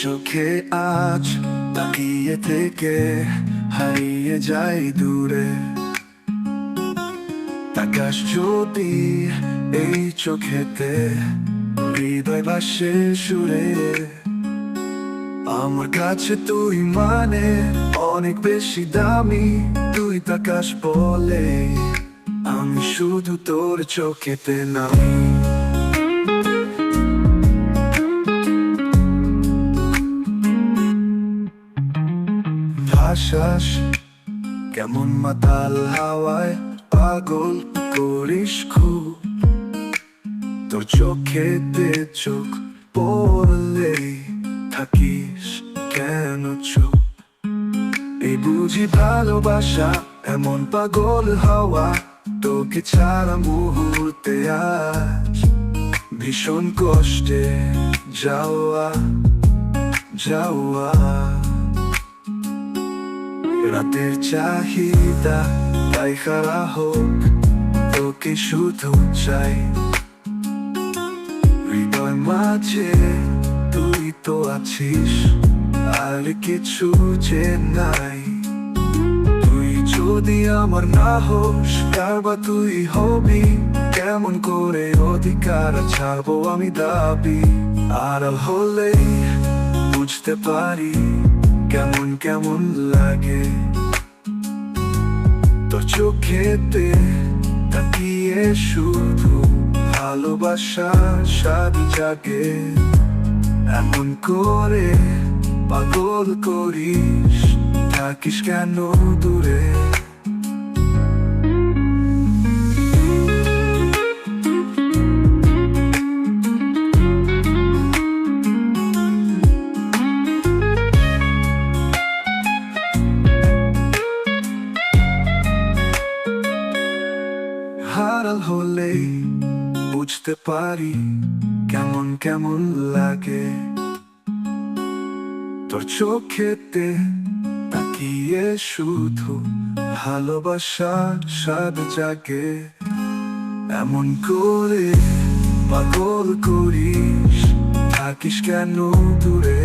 চোখে আজ তাকিয়ে থেকে হারিয়ে যাই দূরে। আকাশ যদি এই চোখেতে হৃদয় ভাসে সুরে। আমার কাছে তুই মানে অনেক বেশি দামি। তুই আকাশ বলে আমি শুধু তোর চোখেতে নামি। ভাসাস কেমন মাতাল হাওয়ায়, পাগল করিস খুব। তোর চোখেতে চোখ পড়লেই থাকিস কেন চুপ? এই বুঝি ভালোবাসা, এমন পাগল হাওয়া। তোকে ছাড়া মুহূর্তে আজ ভীষণ কষ্টে যাওয়া যাওয়া। রাতের চাহিদা তাই খারা হোক, তোকে শুধু চাই। হৃদয় মাঝে তুই তো আছিস, আর কিছু যে নাই। তুই যদি আমার না হোস, কারবা তুই হবি। কেমন করে অধিকার ছাড়বো আমি দাবি? আড়াল হলেই বুঝতে পারি কেমন কেমন লাগে। তোর চোখেতে তাকিয়ে শুধু ভালোবাসার স্বাদ জাগে। এমন করে পাগল করিস, থাকিস কেন দূরে? হারাল হলেই বুঝতে পারি কেমন কেমন লাগে। তোর চোখেতে তাকিয়ে শুধু ভালোবাসার স্বাদ জাগে। এমন করে পাগল করিস, থাকিস কেন দূরে?